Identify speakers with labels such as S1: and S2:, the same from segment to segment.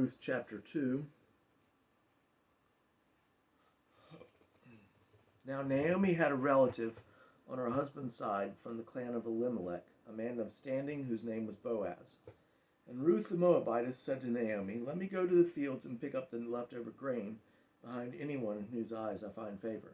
S1: Ruth chapter 2. Now Naomi had a relative on her husband's side from the clan of Elimelech, a man of standing whose name was Boaz. And Ruth the Moabitess said to Naomi, "Let me go to the fields and pick up the leftover grain behind anyone in whose eyes I find favor."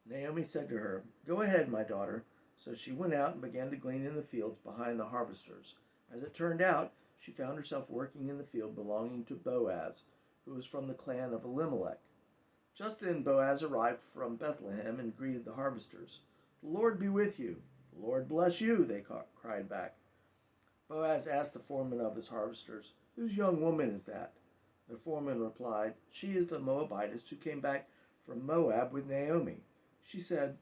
S1: Naomi said to her, "Go ahead, my daughter." So she went out and began to glean in the fields behind the harvesters. As it turned out, she found herself working in the field belonging to Boaz, who was from the clan of Elimelech. Just then Boaz arrived from Bethlehem and greeted the harvesters. "The Lord be with you." "The Lord bless you," they cried back. Boaz asked the foreman of his harvesters, "Whose young woman is that?" The foreman replied, "She is the Moabitess who came back from Moab with Naomi. She said,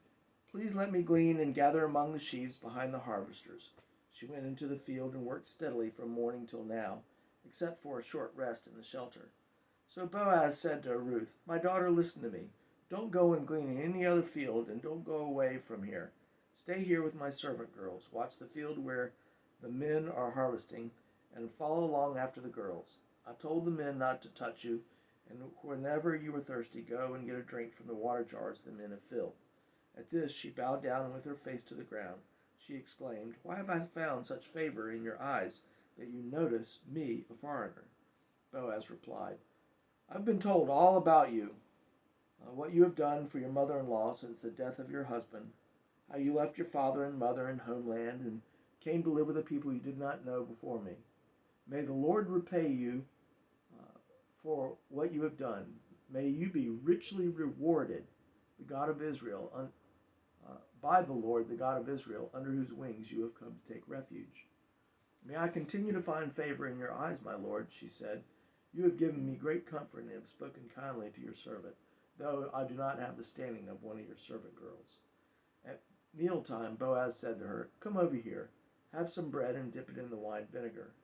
S1: 'Please let me glean and gather among the sheaves behind the harvesters.' She went into the field and worked steadily from morning till now, except for a short rest in the shelter." So Boaz said to Ruth, "My daughter, listen to me. Don't go and glean in any other field, and don't go away from here. Stay here with my servant girls. Watch the field where the men are harvesting, and follow along after the girls. I told the men not to touch you, and whenever you are thirsty, go and get a drink from the water jars the men have filled." At this she bowed down with her face to the ground. She exclaimed, "Why have I found such favor in your eyes that you notice me, a foreigner?" Boaz replied, "I've been told all about you, what you have done for your mother-in-law since the death of your husband, how you left your father and mother and homeland and came to live with a people you did not know before me. May the Lord repay you for what you have done. May you be richly rewarded, the God of Israel, by the Lord, the God of Israel, under whose wings you have come to take refuge." "May I continue to find favor in your eyes, my lord," she said. "You have given me great comfort and have spoken kindly to your servant, though I do not have the standing of one of your servant girls." At mealtime, Boaz said to her, "Come over here, have some bread and dip it in the wine vinegar."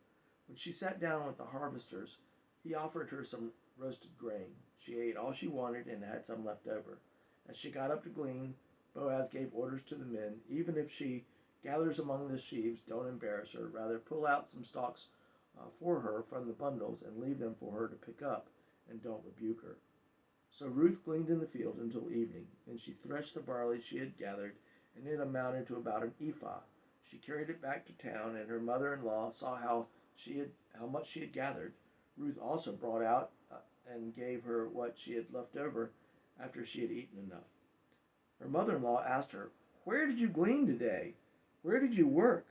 S1: When she sat down with the harvesters, he offered her some roasted grain. She ate all she wanted and had some left over. As she got up to glean, Boaz gave orders to the men, "Even if she gathers among the sheaves, don't embarrass her. Rather, pull out some stalks for her from the bundles and leave them for her to pick up, and don't rebuke her." So Ruth gleaned in the field until evening. Then she threshed the barley she had gathered, and it amounted to about an ephah. She carried it back to town, and her mother-in-law saw how much she had gathered. Ruth also brought out and gave her what she had left over after she had eaten enough. Her mother-in-law asked her, "Where did you glean today? Where did you work?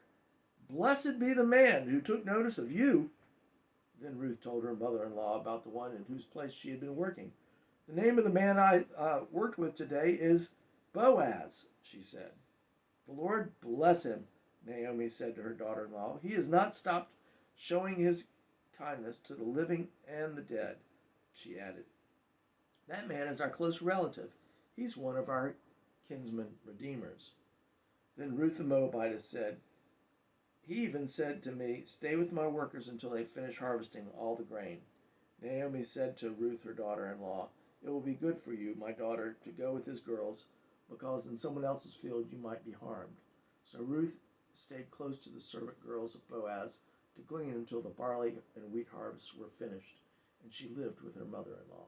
S1: Blessed be the man who took notice of you." Then Ruth told her mother-in-law about the one in whose place she had been working. "The name of the man I worked with today is Boaz," she said. "The Lord bless him," Naomi said to her daughter-in-law. "He has not stopped showing his kindness to the living and the dead," she added. "That man is our close relative. He's one of our kinsman redeemers." Then Ruth the Moabitess said, "He even said to me, 'Stay with my workers until they finish harvesting all the grain.'" Naomi said to Ruth, her daughter-in-law, "It will be good for you, my daughter, to go with his girls, because in someone else's field you might be harmed." So Ruth stayed close to the servant girls of Boaz to glean until the barley and wheat harvests were finished, and she lived with her mother-in-law.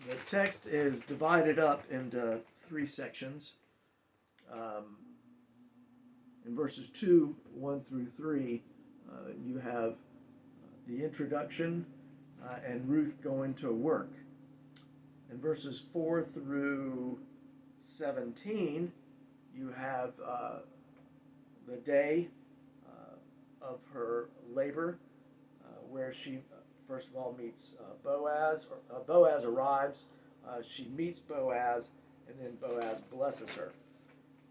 S1: The text is divided up into three sections. In verses 2, 1 through 3, you have the introduction and Ruth going to work. In verses 4 through 17, you have the day of her labor, where she first of all meets Boaz. Boaz arrives, she meets Boaz, and then Boaz blesses her.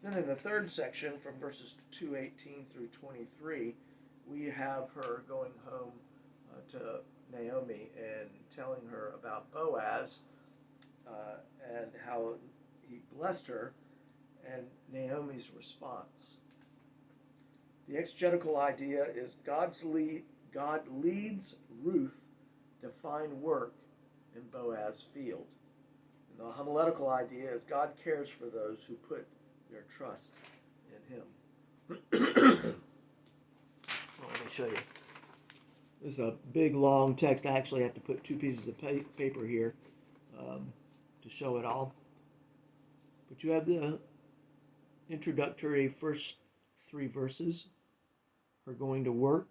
S1: Then in the third section, from verses 2:18 through 23, we have her going home to Naomi and telling her about Boaz and how he blessed her, and Naomi's response. The exegetical idea is God leads Ruth to find work in Boaz's field. And the homiletical idea is God cares for those who put their trust in him. show you. This is a big, long text. I actually have to put 2 pieces of paper here to show it all. But you have the introductory first 3 verses, her going to work.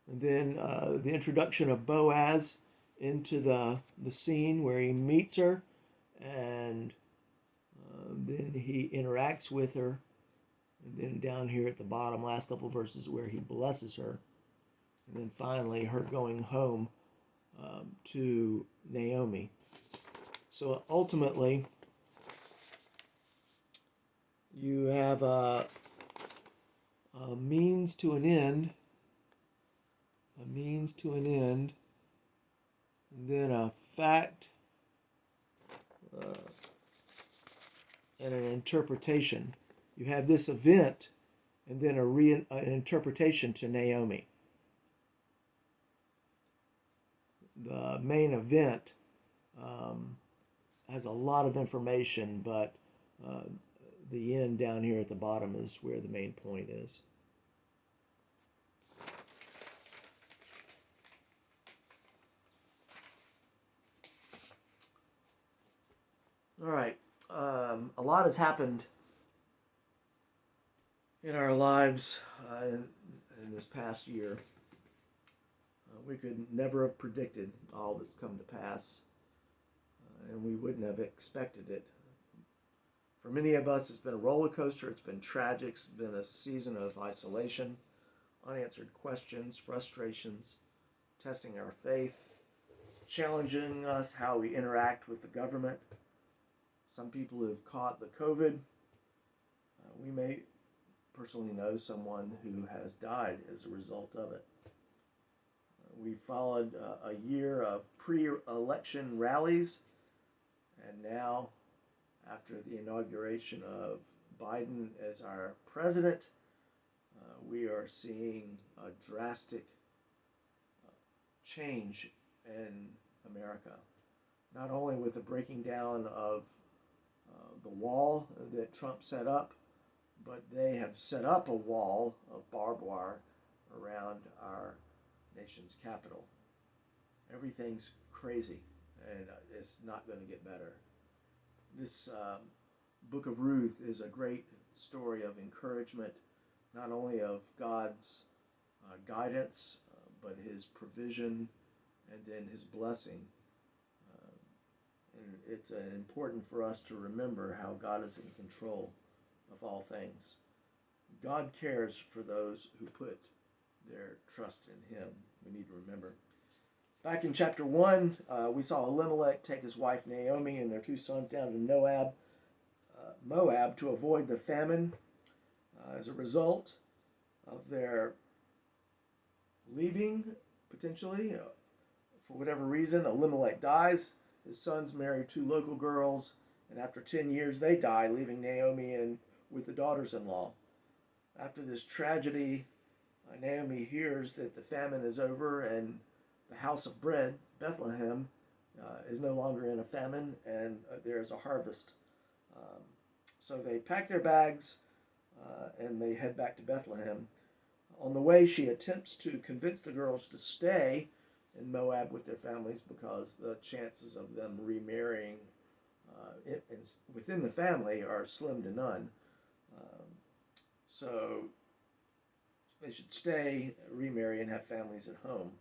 S1: And then the introduction of Boaz into the scene where he meets her, and then he interacts with her. And then down here at the bottom, last couple verses where he blesses her. And then finally her going home to Naomi. So ultimately, you have a means to an end, and then a fact and an interpretation. You have this event, and then an interpretation to Naomi. The main event has a lot of information, but the end down here at the bottom is where the main point is. All right. A lot has happened in our lives in this past year. We could never have predicted all that's come to pass, and we wouldn't have expected it. For many of us, it's been a roller coaster. It's been tragic. It's been a season of isolation, unanswered questions, frustrations, testing our faith, challenging us how we interact with the government. Some people have caught the COVID. We may personally know someone who has died as a result of it. We followed a year of pre-election rallies, and now, after the inauguration of Biden as our president, we are seeing a drastic change in America. Not only with the breaking down of the wall that Trump set up, but they have set up a wall of barbed wire around our nation's capital. Everything's crazy, and it's not going to get better. This book of Ruth is a great story of encouragement, not only of God's guidance, but his provision and then his blessing. And it's important for us to remember how God is in control of all things. God cares for those who put their trust in him. We need to remember. Back in chapter 1, we saw Elimelech take his wife Naomi and their 2 sons down to Moab to avoid the famine. As a result of their leaving, potentially, for whatever reason, Elimelech dies. His sons marry 2 local girls, and after 10 years they die, leaving Naomi with the daughters-in-law. After this tragedy, Naomi hears that the famine is over and the house of bread, Bethlehem, is no longer in a famine, and there is a harvest. So they pack their bags and they head back to Bethlehem. On the way, she attempts to convince the girls to stay in Moab with their families because the chances of them remarrying within the family are slim to none. So they should stay, remarry, and have families at home.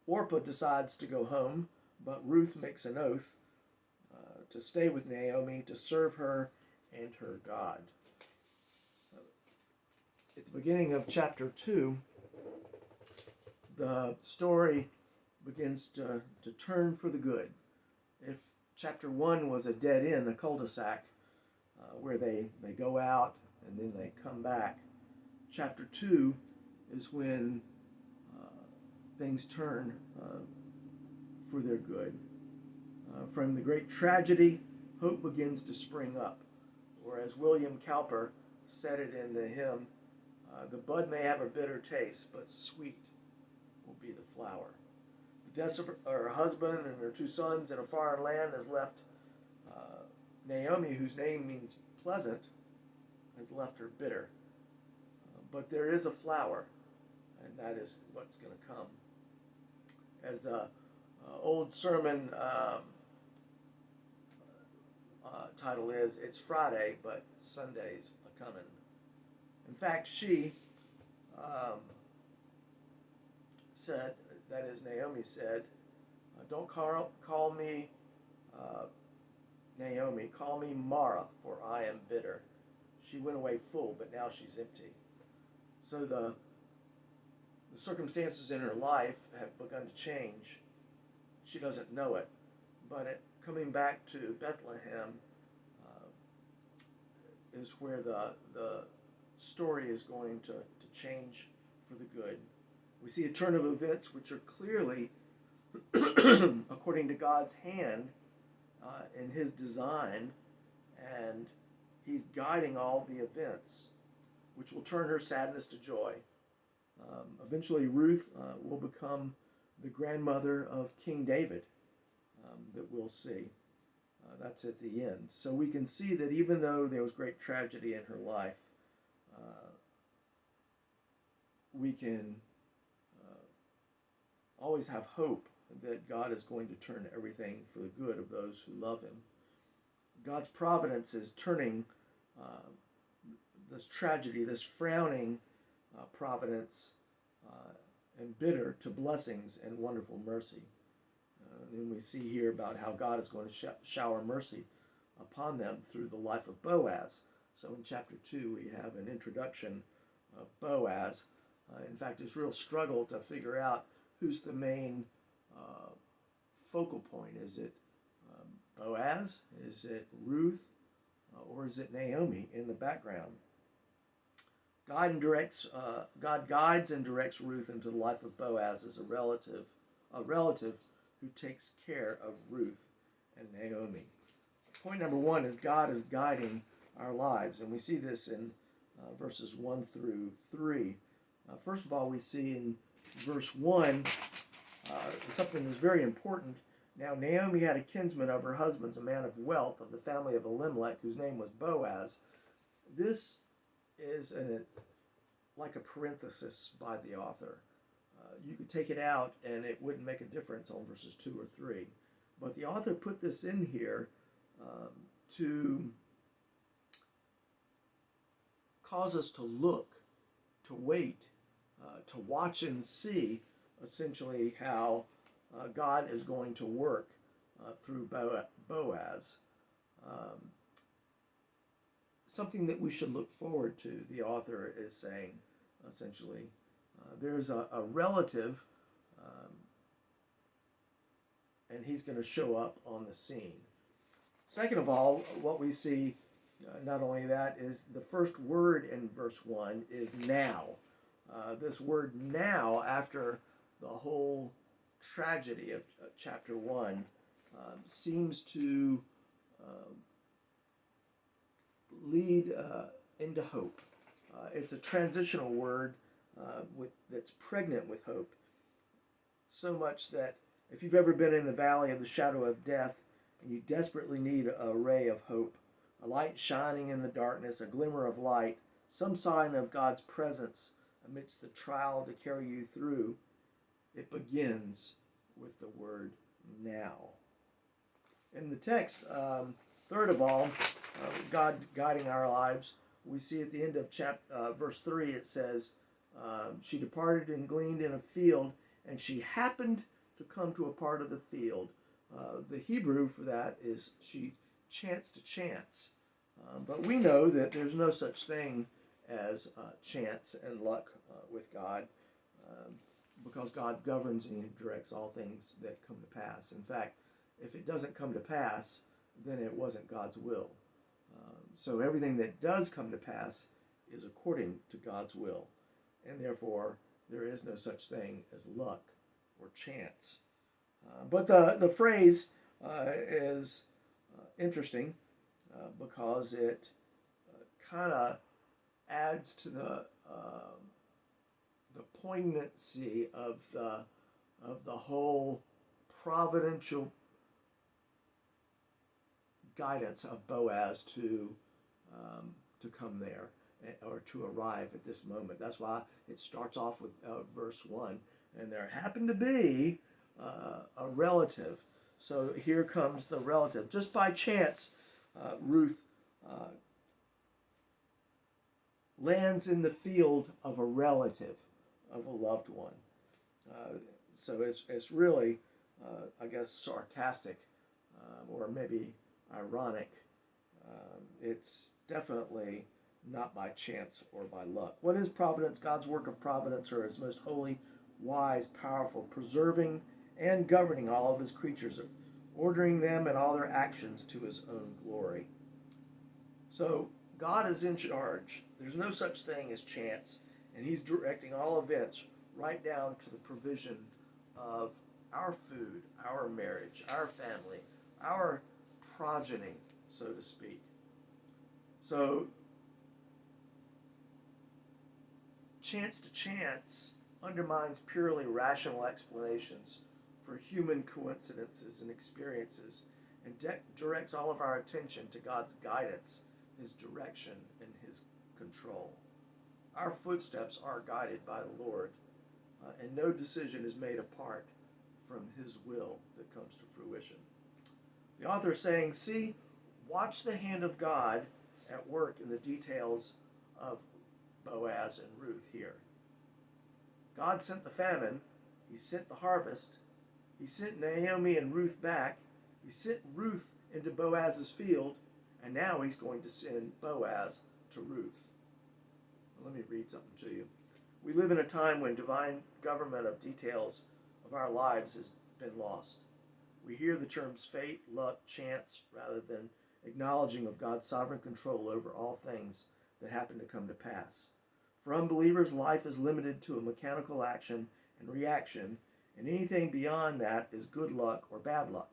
S1: Orpah decides to go home, but Ruth makes an oath to stay with Naomi, to serve her and her God. At the beginning of chapter 2, the story begins to turn for the good. If chapter 1 was a dead end, a cul-de-sac, where they go out and then they come back, chapter 2 is when things turn for their good. From the great tragedy, hope begins to spring up. Or as William Cowper said it in the hymn, the bud may have a bitter taste, but sweet will be the flower. The death of her husband and her 2 sons in a foreign land has left Naomi, whose name means pleasant, has left her bitter. But there is a flower, and that is what's going to come. As the old sermon title is, it's Friday, but Sunday's a-coming. In fact, she said, that is, Naomi said, don't call me Naomi, call me Mara, for I am bitter. She went away full, but now she's empty. So the circumstances in her life have begun to change. She doesn't know it, but coming back to Bethlehem is where the story is going to change for the good. We see a turn of events which are clearly, according to God's hand, in his design, and he's guiding all the events, which will turn her sadness to joy. Eventually, Ruth will become the grandmother of King David that we'll see. That's at the end. So we can see that even though there was great tragedy in her life, we can always have hope that God is going to turn everything for the good of those who love him. God's providence is turning this tragedy, this frowning providence and bitter, to blessings and wonderful mercy. And we see here about how God is going to shower mercy upon them through the life of Boaz. So in chapter 2 we have an introduction of Boaz. In fact, it's a real struggle to figure out who's the main focal point. Is it Boaz? Is it Ruth? Or is it Naomi in the background? God guides and directs Ruth into the life of Boaz as a relative who takes care of Ruth and Naomi. Point number 1 is God is guiding our lives, and we see this in verses 1 through 3. First of all, we see in verse 1 something that's very important. Now Naomi had a kinsman of her husband's, a man of wealth of the family of Elimelech, whose name was Boaz. This is like a parenthesis by the author. You could take it out and it wouldn't make a difference on verses 2 or 3. But the author put this in here to cause us to look, to wait, to watch and see essentially how God is going to work through Boaz. Something that we should look forward to, the author is saying, essentially. There's a relative, and he's going to show up on the scene. Second of all, what we see, not only that, is the first word in verse 1 is now. This word now, after the whole tragedy of chapter 1, seems to lead into hope. It's a transitional word that's pregnant with hope. So much that if you've ever been in the valley of the shadow of death and you desperately need a ray of hope, a light shining in the darkness, a glimmer of light, some sign of God's presence amidst the trial to carry you through, it begins with the word now. In the text, third of all, God guiding our lives, we see at the end of verse 3, it says, she departed and gleaned in a field, and she happened to come to a part of the field. The Hebrew for that is she chanced to chance. But we know that there's no such thing as chance and luck with God, because God governs and he directs all things that come to pass. In fact, if it doesn't come to pass, then it wasn't God's will. So everything that does come to pass is according to God's will, and therefore there is no such thing as luck or chance. But the phrase is interesting because it kind of adds to the poignancy of the whole providential guidance of Boaz to come there. or to arrive at this moment. That's why it starts off with verse 1. And there happened to be a relative. So here comes the relative. Just by chance, Ruth lands in the field of a relative, of a loved one. So it's really, I guess, sarcastic or maybe ironic. It's definitely not by chance or by luck. What is providence? God's work of providence, or his most holy, wise, powerful, preserving and governing all of his creatures, ordering them and all their actions to his own glory. So God is in charge. There's no such thing as chance, and he's directing all events right down to the provision of our food, our marriage, our family, our progeny, so to speak. So chance to chance undermines purely rational explanations for human coincidences and experiences, and directs all of our attention to God's guidance, his direction, and his control. Our footsteps are guided by the Lord, and no decision is made apart from his will that comes to fruition. The author is saying, see, watch the hand of God at work in the details of Boaz and Ruth here. God sent the famine, he sent the harvest, he sent Naomi and Ruth back, he sent Ruth into Boaz's field, and now he's going to send Boaz to Ruth. Let me read something to you. We live in a time when divine government of details of our lives has been lost. We hear the terms fate, luck, chance, rather than acknowledging of God's sovereign control over all things that happen to come to pass. For unbelievers, life is limited to a mechanical action and reaction, and anything beyond that is good luck or bad luck.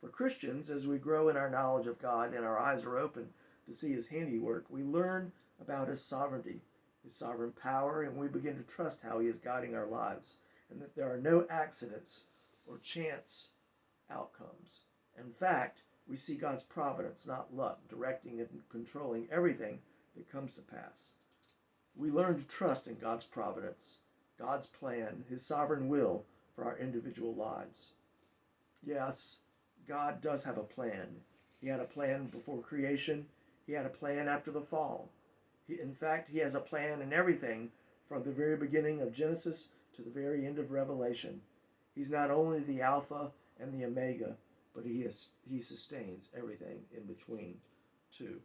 S1: For Christians, as we grow in our knowledge of God and our eyes are open to see his handiwork, we learn about his sovereignty, his sovereign power, and we begin to trust how he is guiding our lives, and that there are no accidents or chance outcomes. In fact, we see God's providence, not luck, directing and controlling everything that comes to pass. We learn to trust in God's providence, God's plan, his sovereign will for our individual lives. Yes, God does have a plan. He had a plan before creation. He had a plan after the fall. In fact, he has a plan in everything from the very beginning of Genesis to the very end of Revelation. He's not only the Alpha and the Omega, but he sustains everything in between too.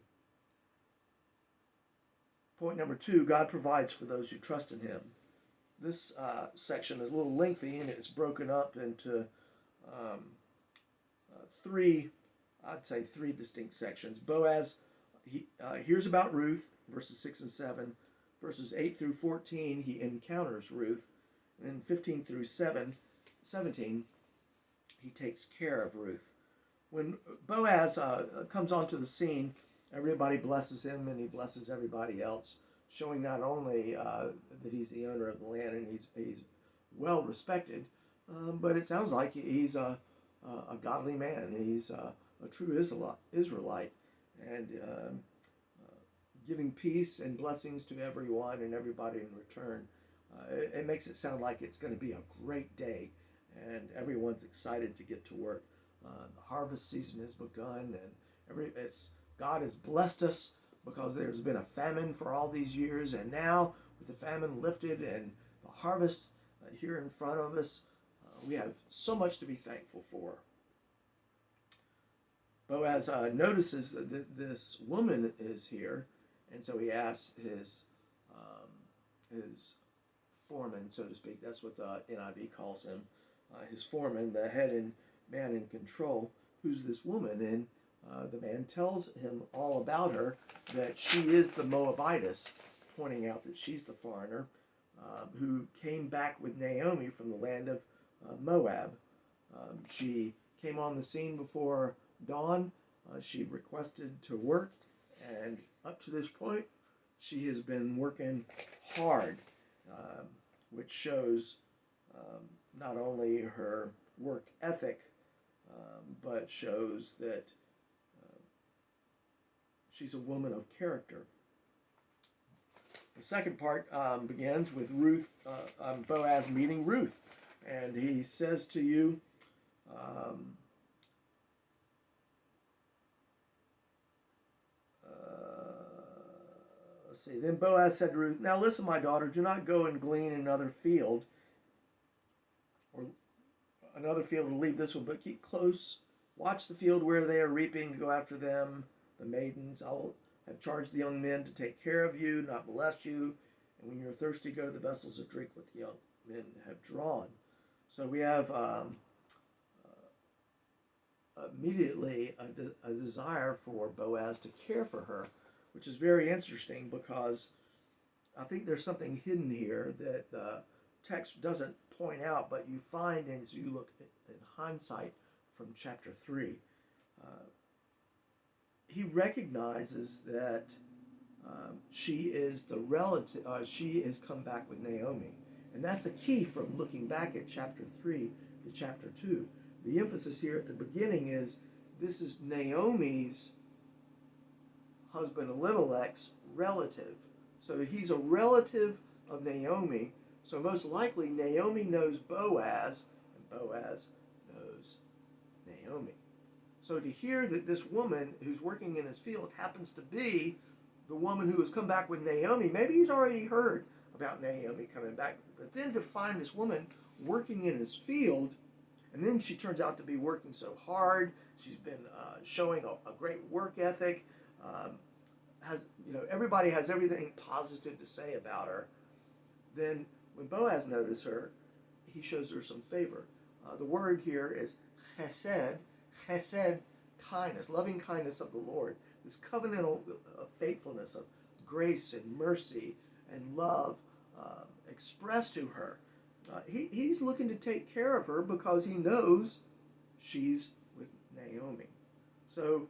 S1: Point number 2, God provides for those who trust in him. This section is a little lengthy, and it's broken up into three distinct sections. Boaz hears about Ruth, verses 6 and 7. Verses 8 through 14, he encounters Ruth. And then 15 through 17, he takes care of Ruth. When Boaz comes onto the scene, everybody blesses him and he blesses everybody else, showing not only that he's the owner of the land and he's well respected, but it sounds like he's a godly man. He's a true Israelite, and giving peace and blessings to everyone and everybody in return. It makes it sound like it's going to be a great day, and everyone's excited to get to work. The harvest season has begun, and God has blessed us because there's been a famine for all these years, and now with the famine lifted and the harvest here in front of us, we have so much to be thankful for. Boaz notices that this woman is here, and so he asks his foreman, so to speak. That's what the NIV calls him. His foreman, the head and man in control, who's this woman? And the man tells him all about her, that she is the Moabitess, pointing out that she's the foreigner who came back with Naomi from the land of Moab. She came on the scene before dawn. She requested to work, and up to this point, she has been working hard, which shows not only her work ethic, but shows that she's a woman of character. The second part begins with Ruth, Boaz meeting Ruth. And he says to you, um, let's see, then Boaz said to Ruth, now listen, my daughter, do not go and glean in another field, or another field to leave this one, but keep close. Watch the field where they are reaping, go after them, the maidens. I'll have charged the young men to take care of you, not molest you. And when you're thirsty, go to the vessels of drink with the young men have drawn. So we have immediately a desire for Boaz to care for her, which is very interesting because I think there's something hidden here that the text doesn't point out, but you find as you look in hindsight from chapter 3. He recognizes that she is the relative, she has come back with Naomi. And that's the key from looking back at chapter 3 to chapter 2. The emphasis here at the beginning is this is Naomi's husband Elimelech's relative. So he's a relative of Naomi. So most likely Naomi knows Boaz, and Boaz knows Naomi. So to hear that this woman who's working in his field happens to be the woman who has come back with Naomi, maybe he's already heard about Naomi coming back. But then to find this woman working in his field, and then she turns out to be working so hard. She's been showing a great work ethic. Everybody has everything positive to say about her. Then when Boaz notices her, he shows her some favor. The word here is chesed, kindness, loving kindness of the Lord. This covenantal faithfulness of grace and mercy and love expressed to her. He's looking to take care of her because he knows she's with Naomi. So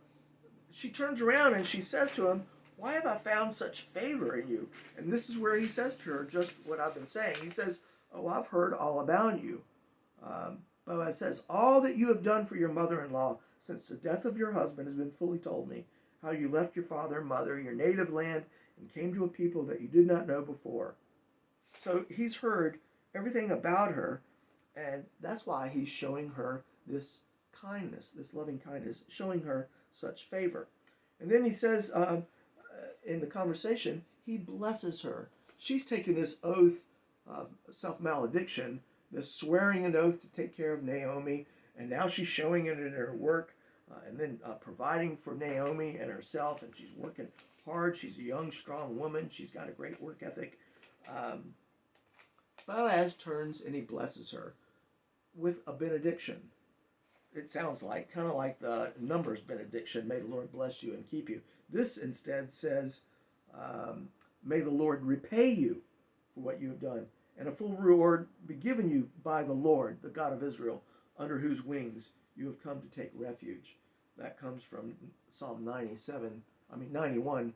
S1: she turns around and she says to him, why have I found such favor in you? And this is where he says to her just what I've been saying. He says, oh, I've heard all about you. Boaz says, all that you have done for your mother-in-law since the death of your husband has been fully told me, how you left your father and mother, your native land, and came to a people that you did not know before. So he's heard everything about her, and that's why he's showing her this kindness, this loving kindness, showing her such favor. And then he says in the conversation, he blesses her. She's taken this oath of self-malediction, this swearing an oath to take care of Naomi, and now she's showing it in her work, and then providing for Naomi and herself, and she's working hard. She's a young, strong woman. She's got a great work ethic. Boaz turns and he blesses her with a benediction. It sounds like, kind of like the Numbers benediction, may the Lord bless you and keep you. This instead says, may the Lord repay you for what you have done, and a full reward be given you by the Lord, the God of Israel, under whose wings you have come to take refuge. That comes from Psalm 91,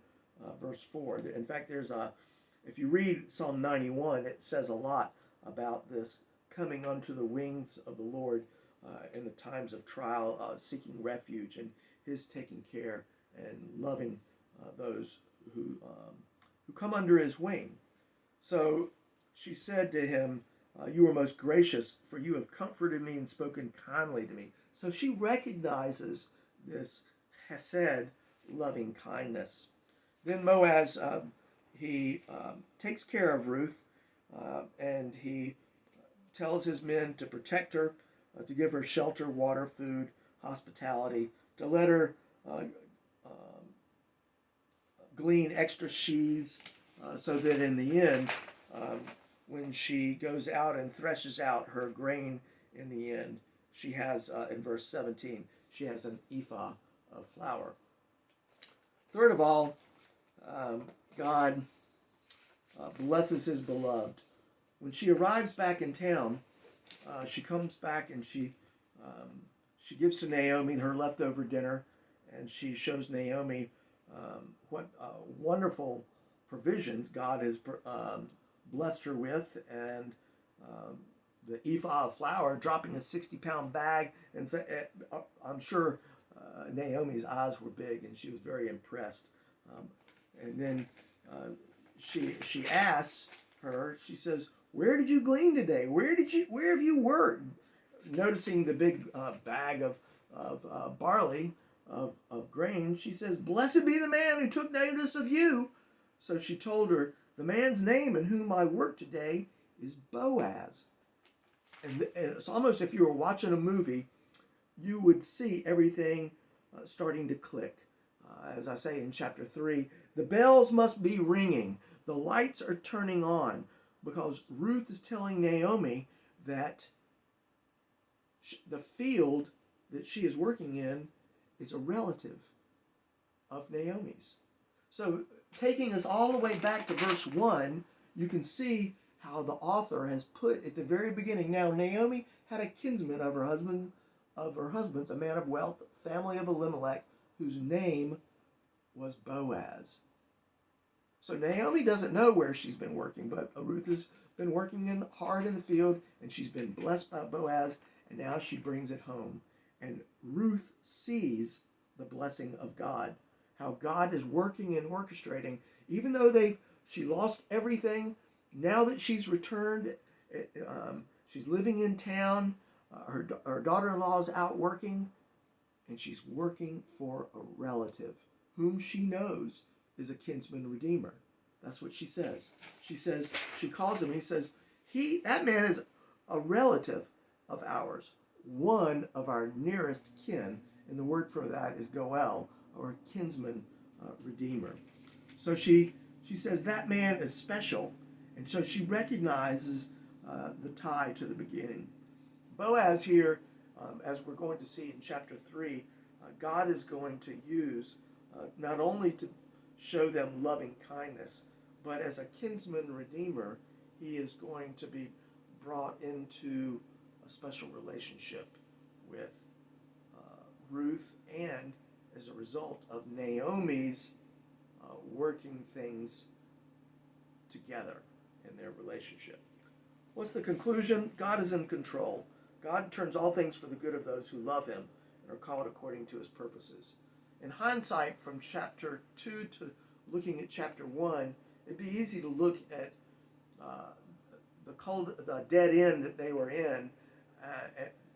S1: verse 4. In fact, if you read Psalm 91, it says a lot about this coming unto the wings of the Lord in the times of trial, seeking refuge, and his taking care and loving those who come under his wing. So she said to him, you are most gracious, for you have comforted me and spoken kindly to me. So she recognizes this chesed, loving kindness. Then Boaz, he takes care of Ruth, and he tells his men to protect her, to give her shelter, water, food, hospitality, to let her glean extra sheaves, so that in the end, when she goes out and threshes out her grain in the end, she has, in verse 17, she has an ephah of flour. Third of all, God blesses his beloved. When she arrives back in town, she comes back and she gives to Naomi her leftover dinner, and she shows Naomi what wonderful provisions God has blessed her with, and the ephah of flour dropping a 60-pound bag, and so, I'm sure Naomi's eyes were big and she was very impressed. And then she asks her, she says, "Where did you glean today? Where have you worked?" Noticing the big bag of barley, of grain, she says, "Blessed be the man who took notice of you." So she told her, "The man's name in whom I work today is Boaz." And it's almost, if you were watching a movie, you would see everything starting to click. As I say in chapter 3, the bells must be ringing. The lights are turning on, because Ruth is telling Naomi that the field that she is working in is a relative of Naomi's. So taking us all the way back to verse 1, you can see how the author has put at the very beginning, now Naomi had a kinsman of her husband's, a man of wealth, family of Elimelech, whose name was Boaz. So Naomi doesn't know where she's been working, but Ruth has been working hard in the field, and she's been blessed by Boaz, and now she brings it home. And Ruth sees the blessing of God, how God is working and orchestrating. Even though she lost everything, now that she's returned, she's living in town, her daughter-in-law is out working, and she's working for a relative whom she knows is a kinsman redeemer. That's what she says. She calls him, he says, that man is a relative of ours, one of our nearest kin, and the word for that is goel, or kinsman redeemer. So she says that man is special, and so she recognizes the tie to the beginning. Boaz here, as we're going to see in chapter 3, God is going to use not only to show them loving kindness, but as a kinsman redeemer, he is going to be brought into a special relationship with Ruth, and as a result of Naomi's working things together in their relationship. What's the conclusion? God is in control. God turns all things for the good of those who love him and are called according to his purposes. In hindsight, from chapter 2 to looking at chapter 1, it'd be easy to look at the dead end that they were in.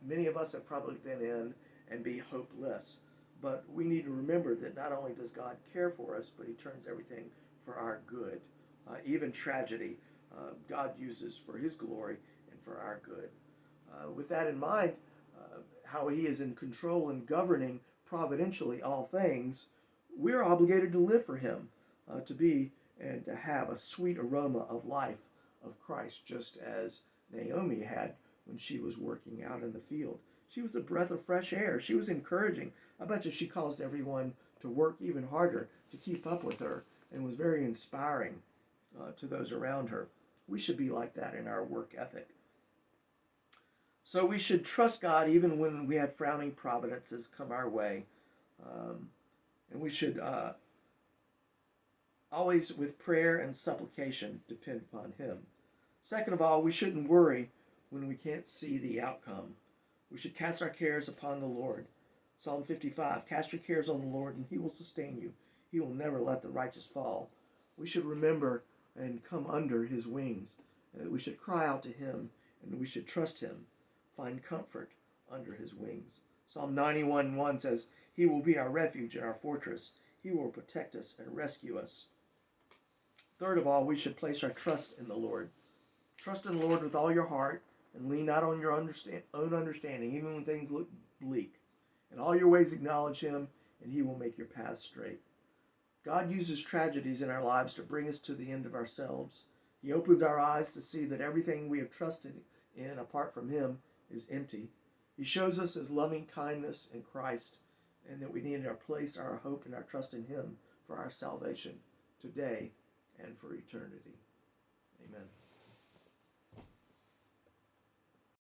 S1: Many of us have probably been in, and be hopeless. But we need to remember that not only does God care for us, but he turns everything for our good. Even tragedy, God uses for his glory and for our good. With that in mind, how he is in control and governing providentially all things, we're obligated to live for him, to be and to have a sweet aroma of life of Christ, just as Naomi had when she was working out in the field. She was a breath of fresh air. She was encouraging. I bet you she caused everyone to work even harder to keep up with her, and was very inspiring to those around her. We should be like that in our work ethic. So we should trust God even when we have frowning providences come our way. And we should always, with prayer and supplication, depend upon him. Second of all, we shouldn't worry when we can't see the outcome. We should cast our cares upon the Lord. Psalm 55, cast your cares on the Lord, and he will sustain you. He will never let the righteous fall. We should remember and come under his wings. We should cry out to him, and we should trust him. Find comfort under his wings. Psalm 91:1 says, he will be our refuge and our fortress. He will protect us and rescue us. Third of all, we should place our trust in the Lord. Trust in the Lord with all your heart, and lean not on your own understanding, even when things look bleak. In all your ways acknowledge him, and he will make your paths straight. God uses tragedies in our lives to bring us to the end of ourselves. He opens our eyes to see that everything we have trusted in apart from him is empty. He shows us his loving kindness in Christ, and that we need to place our hope and our trust in him for our salvation today and for eternity. Amen.